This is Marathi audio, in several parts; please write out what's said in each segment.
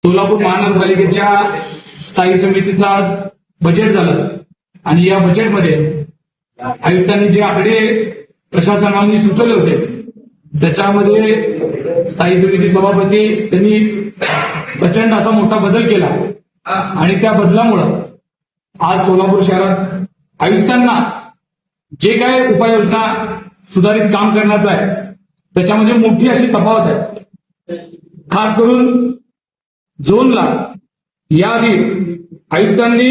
सोलापूर महानगरपालिकेच्या स्थायी समितीचं आज बजेट झालं आणि या बजेटमध्ये आयुक्तांनी जे आकडे प्रशासनाने सुचवले होते त्याच्यामध्ये स्थायी समिती सभापती त्यांनी प्रचंड असा मोठा बदल केला आणि त्या बदलामुळं आज सोलापूर शहरात आयुक्तांना जे काय उपाययोजना सुधारित काम करण्याचं आहे त्याच्यामध्ये मोठी अशी तफावत आहे. खास करून झोनला याआधी आयुक्तांनी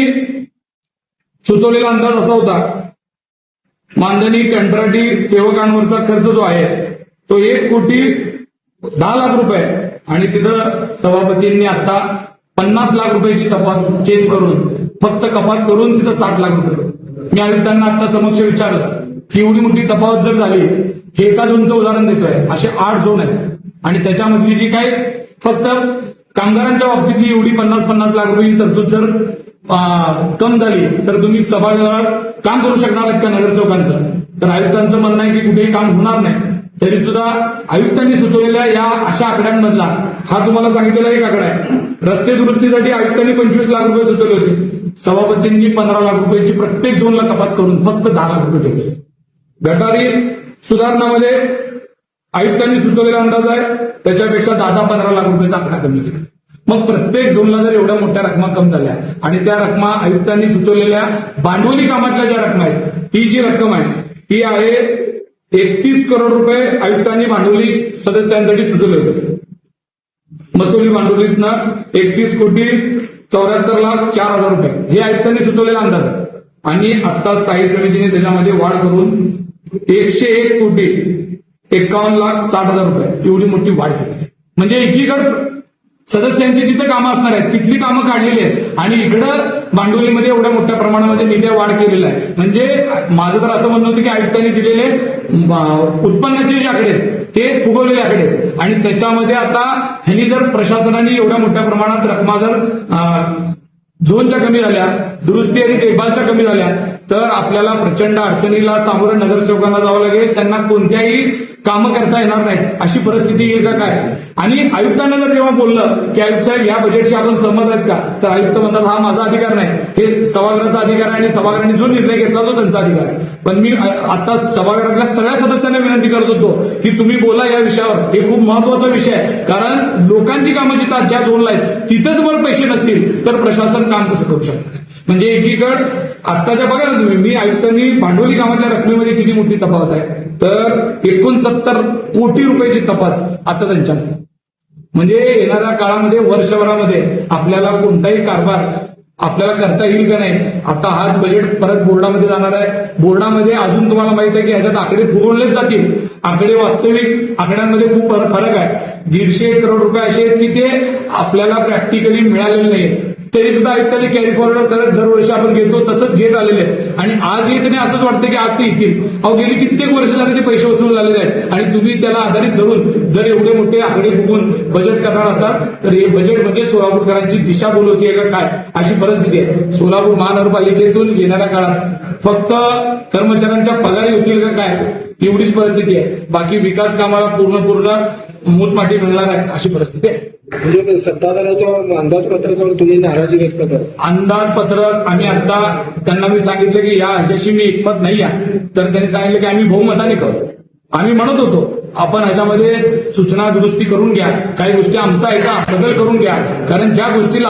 सुचवलेला अंदाज असा होता, मानधनी कंत्राटी सेवकांवरचा खर्च जो आहे तो 1,10,00,000 रुपये आणि तिथं सभापतींनी आता 50 लाख रुपयाची तफावत चेंज करून फक्त कपात करून तिथं 60 लाख रुपये. मी आयुक्तांना आता समक्ष विचारलं की एवढी मोठी तफावत जर झाली, हे एका झोनचं उदाहरण देतोय, असे 8 झोन आहेत आणि त्याच्यामधली जी काय फक्त कामगारांच्या बाबतीतली एवढी 50 लाख रुपयाची तरतूद जर कम झाली तर तुम्ही सभागृहात काम करू शकणार आहेत का नगरसेवकांचं? तर आयुक्तांचं म्हणणं आहे की कुठेही काम होणार नाही. तरी सुद्धा आयुक्तांनी सुचवलेल्या या अशा आकड्यांमधला हा तुम्हाला सांगितलेला एक आकडा आहे. रस्ते दुरुस्तीसाठी आयुक्तांनी 25 लाख रुपये सुचवले होते, सभापतींनी 15 लाख रुपयाची प्रत्येक झोनला कपात करून फक्त 10 लाख रुपये ठेवले. गटारी सुधारणामध्ये आयुक्तांनी सुचवलेला अंदाज आहे त्याच्यापेक्षा 10-15 लाख रुपयाचा आकडा कमी केला. मग प्रत्येक झोनला जर एवढ्या मोठ्या रकमा कम झाल्या आणि त्या रकमा आयुक्तांनी सुचवलेल्या भांडवली कामातल्या ज्या रकमा आहेत, ती जी रक्कम आहे ती आहे 31 करोड रुपये आयुक्तांनी भांडवली सदस्यांसाठी सुचवले होते. महसुली भांडवलीतनं 31,74,04,000 रुपये हे आयुक्तांनी सुचवलेला अंदाज आहे आणि आता स्थायी समितीने त्याच्यामध्ये वाढ करून 101,51,60,000 रुपये एवढी मोठी वाढ केली. म्हणजे एकीकडे सदस्यांची जिथं कामं असणार आहेत तिथली कामं काढलेली आहेत आणि इकडं भांडवलीमध्ये एवढ्या मोठ्या प्रमाणामध्ये निधी वाढ केलेला आहे. म्हणजे माझं तर असं म्हणणं होतं की आयुक्तांनी दिलेले उत्पन्नाचे जे आकडे आहेत ते फुगवलेले आकडे आहेत आणि त्याच्यामध्ये आता ह्यांनी जर प्रशासनाने एवढ्या मोठ्या प्रमाणात रकमा जर झोनच्या कमी झाल्या, दुरुस्ती आणि देखभालच्या कमी झाल्या तर आपल्याला प्रचंड अडचणीला सामोरं नगरसेवकांना जावं लागेल. त्यांना कोणत्याही कामं करता येणार नाहीत अशी परिस्थिती येईल का काय? आणि आयुक्तांना जर जेव्हा बोललं की आयुक्त साहेब या बजेटशी आपण सहमत आहेत का, तर आयुक्त म्हणतात हा माझा अधिकार नाही, हे सभागृहाचा अधिकार आहे आणि सभागृहाने जो निर्णय घेतला तो त्यांचा अधिकार आहे. पण मी आता सभागृहातल्या सगळ्या सदस्यांना विनंती करत होतो की तुम्ही बोला या विषयावर, हे खूप महत्वाचा विषय आहे. कारण लोकांची कामं जिथं ज्या झोनला आहेत तिथंच जर पैसे नसतील तर प्रशासन काम कसं करू शकतं? म्हणजे एकीकडे आत्ताच्या बघा ना तुम्ही, मी आयुक्तांनी भांडवली कामातल्या रकमेमध्ये किती मोठी तफावत आहे, तर 69 कोटी रुपयाची तफावत आता त्यांच्यामध्ये. म्हणजे येणाऱ्या काळामध्ये वर्षभरामध्ये आपल्याला कोणताही कारभार आपल्याला करता येईल का नाही. आता हाच बजेट परत बोर्डामध्ये जाणार आहे. बोर्डामध्ये अजून तुम्हाला माहित आहे की ह्याच्यात आकडे फुगवलेच जातील. आकडे वास्तविक आकड्यांमध्ये खूप फरक आहे. 150 करोड रुपये असे आहेत की ते आपल्याला प्रॅक्टिकली मिळालेले नाही. तरी सुद्धा आयुक्तांनी कॅरी फॉरवर्ड करत दरवर्षी आपण घेतो तसंच घेत आलेले आहेत आणि आज येताना असंच वाटतं की आज ते येतील. अहो गेली कित्येक वर्ष झाले ते पैसे वसूल झालेले आहेत आणि तुम्ही त्याला आधारित धरून जर एवढे मोठे आकडे फुगून बजेट करणार असाल तर हे बजेट म्हणजे सोलापूरकरांची दिशाभूल होतीये का काय अशी परिस्थिती आहे. सोलापूर महानगरपालिकेतून येणाऱ्या काळात फक्त कर्मचाऱ्यांच्या पगारी होतील का काय एवढीच परिस्थिती आहे. बाकी विकास कामाला पूर्ण मूतमाटी मिळणार आहे अशी परिस्थिती आहे. म्हणजे सत्ताधाऱ्याच्या अंदाजपत्रकावर तुम्ही नाराजी व्यक्त करा. अंदाजपत्रक आम्ही आता त्यांना मी सांगितलं की या ह्याच्याशी मी एकमत नाही आहे, तर त्यांनी सांगितलं की आम्ही बहुमताने करू. आम्ही म्हणत होतो आपण ह्याच्यामध्ये सूचना दुरुस्ती करून घ्या, काही गोष्टी आमचा याचा बदल करून घ्या, कारण ज्या गोष्टीला